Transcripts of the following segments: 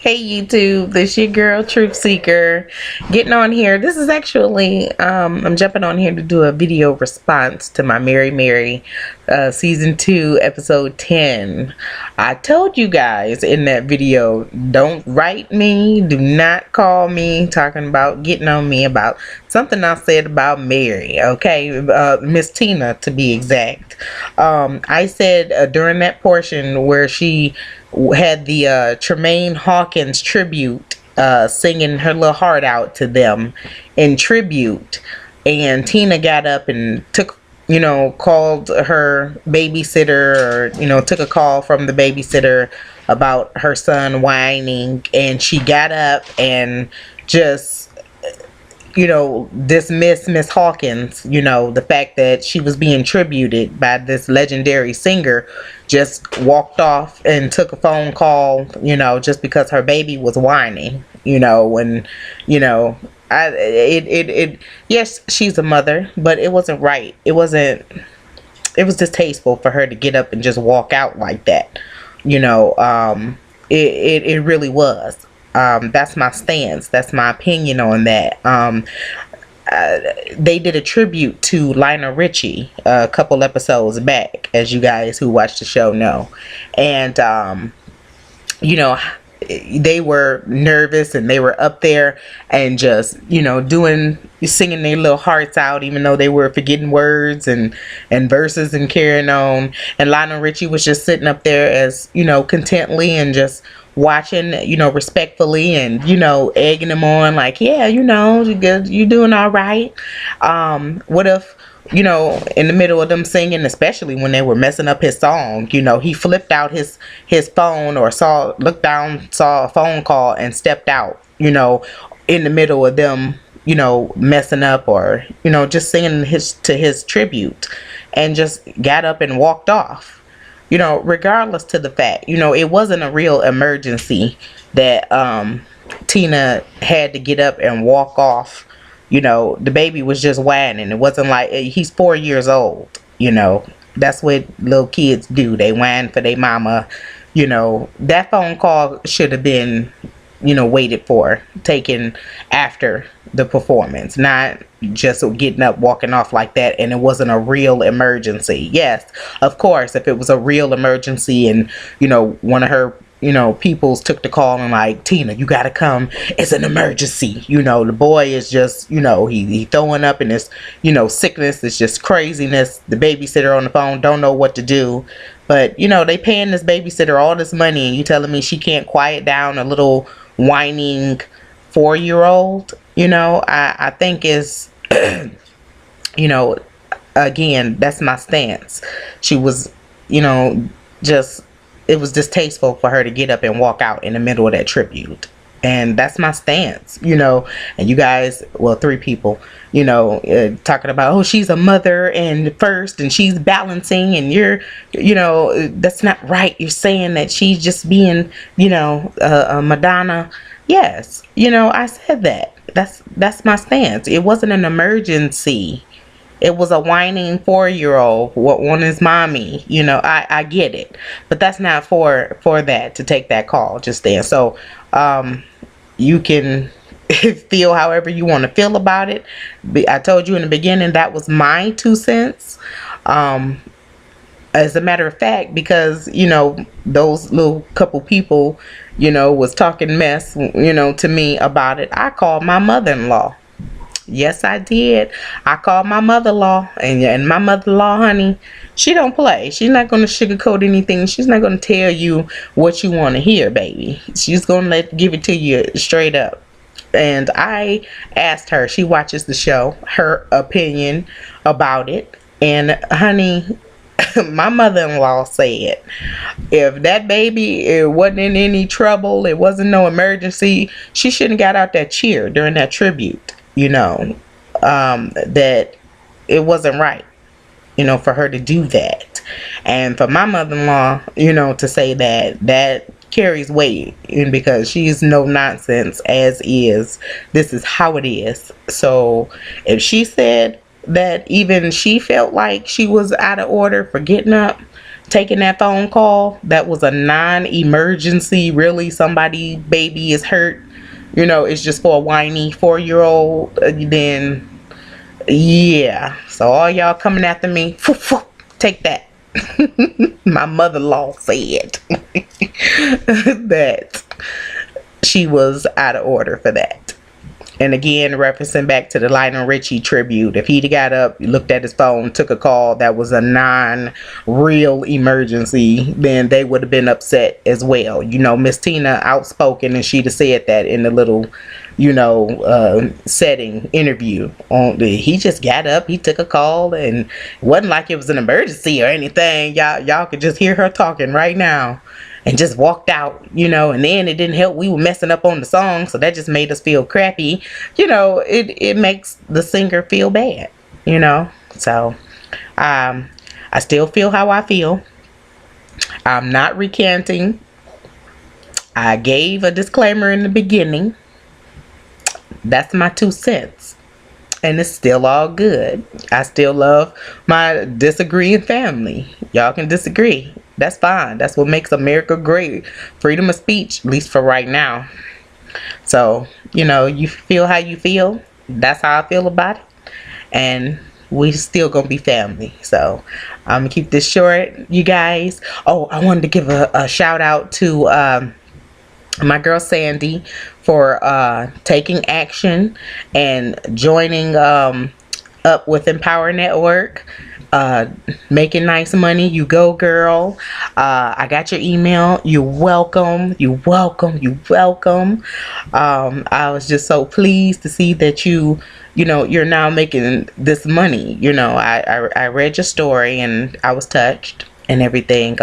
Hey YouTube, this your girl Truth Seeker getting on here. This is actually I'm jumping on here to do a video response to my Mary Mary season 2 episode 10. I told you guys in that video, don't write me, do not call me talking about getting on me about something I said about Mary, okay? Miss Tina to be exact. I said during that portion where she had the Tremaine Hawkins tribute, singing her little heart out to them in tribute, and Tina got up and took, called her babysitter, or took a call from the babysitter about her son whining, and she got up and just dismiss Miss Hawkins, the fact that she was being tributed by this legendary singer, just walked off and took a phone call, just because her baby was whining, and, yes, she's a mother, but it wasn't right. It was distasteful for her to get up and just walk out like that. It really was. That's my stance. That's my opinion on that. They did a tribute to Lionel Richie a couple episodes back, as you guys who watch the show know. And, they were nervous and they were up there and just, singing their little hearts out, even though they were forgetting words and verses and carrying on. And Lionel Richie was just sitting up there as, contently and just watching, respectfully, and, egging them on like, yeah, you're good, you're doing all right. What if, in the middle of them singing, especially when they were messing up his song, he flipped out his phone, or looked down, saw a phone call and stepped out, in the middle of them, messing up, or, just singing to his tribute, and just got up and walked off. Regardless to the fact, it wasn't a real emergency that Tina had to get up and walk off. The baby was just whining. It wasn't like he's 4 years old. That's what little kids do. They whine for their mama. That phone call should have been, waited for, taken after the performance, not just getting up, walking off like that, and it wasn't a real emergency. Yes, of course, if it was a real emergency and, one of her, peoples took the call and like, Tina, you gotta come, it's an emergency. The boy is just, he throwing up in his, sickness. It's just craziness. The babysitter on the phone don't know what to do. But, they paying this babysitter all this money, and you telling me she can't quiet down a little whining 4-year-old? I think is, again, that's my stance. She was, just, it was distasteful for her to get up and walk out in the middle of that tribute. And that's my stance, and you guys, well, 3 people, talking about, oh, she's a mother and first, and she's balancing, and you're, that's not right. You're saying that she's just being, a Madonna. Yes, I said that. That's my stance. It wasn't an emergency. It was a whining 4-year-old on his mommy. I get it, but that's not for that to take that call just then. So, you can feel however you want to feel about it. I told you in the beginning that was my 2 cents. As a matter of fact, because those little couple people was talking mess to me about it, I called my mother-in-law. Yes, I did. I called my mother-in-law, and my mother-in-law, honey, she don't play. She's not going to sugarcoat anything. She's not going to tell you what you want to hear, baby. She's going to give it to you straight up. And I asked her, she watches the show, her opinion about it. And honey, my mother-in-law said, if that baby, it wasn't in any trouble, it wasn't no emergency, she shouldn't got out that chair during that tribute. That it wasn't right, for her to do that. And for my mother-in-law, to say that carries weight, and because she's no nonsense as is. This is how it is. So if she said that even she felt like she was out of order for getting up, taking that phone call that was a non-emergency, really somebody baby is hurt, it's just for a whiny 4-year-old, then yeah. So all y'all coming after me, take that. My mother-in-law said that she was out of order for that. And again, referencing back to the Lionel Richie tribute, if he'd got up, looked at his phone, took a call that was a non-real emergency, then they would have been upset as well. Miss Tina outspoken, and she'd have said that in the little, setting interview. He just got up, he took a call, and it wasn't like it was an emergency or anything. Y'all could just hear her talking right now. And just walked out, and then it didn't help. We were messing up on the song, so that just made us feel crappy. It makes the singer feel bad, So, I still feel how I feel. I'm not recanting. I gave a disclaimer in the beginning. That's my 2 cents. And it's still all good. I still love my disagreeing family. Y'all can disagree. That's fine. That's what makes America great. Freedom of speech, at least for right now. So, you feel how you feel. That's how I feel about it. And we still gonna be family. So, I'm gonna keep this short, you guys. Oh, I wanted to give a shout out to my girl Sandy for taking action and joining up with Empower Network, making nice money. You go, girl. I got your email. You're welcome. You're welcome. I was just so pleased to see that you're now making this money. I read your story and I was touched and everything.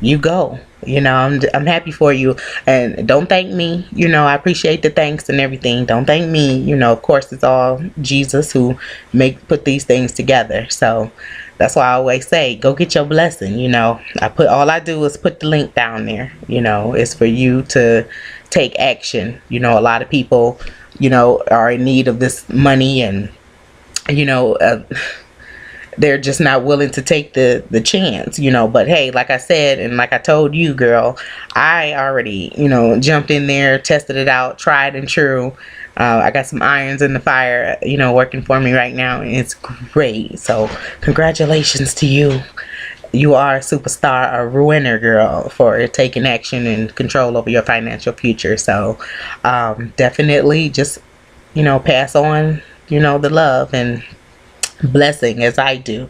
You go. I'm happy for you, and don't thank me. I appreciate the thanks and everything. Don't thank me. Of course, it's all Jesus who put these things together. So that's why I always say, go get your blessing. All I do is put the link down there. It's for you to take action. A lot of people, are in need of this money, and they're just not willing to take the chance, but hey, like I said, and like I told you, girl, I already, jumped in there, tested it out, tried and true. I got some irons in the fire, working for me right now, and it's great. So congratulations to you. You are a superstar, a winner, girl, for taking action and control over your financial future. So definitely just, pass on, the love and blessing as I do.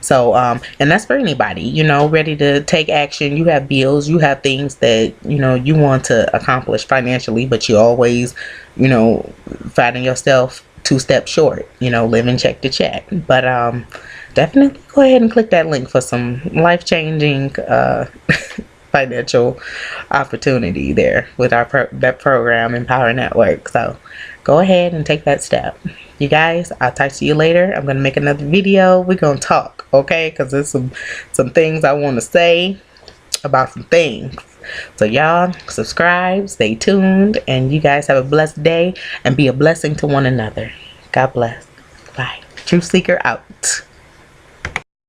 So and that's for anybody, ready to take action. You have bills, you have things that you want to accomplish financially, but you always finding yourself 2 steps short, living check to check. But definitely go ahead and click that link for some life-changing financial opportunity there with that program, Empower Network. So go ahead and take that step. You guys, I'll talk to you later. I'm going to make another video. We're going to talk, okay? Because there's some things I want to say about some things. So y'all, subscribe, stay tuned, and you guys have a blessed day and be a blessing to one another. God bless. Bye. Truth Seeker out.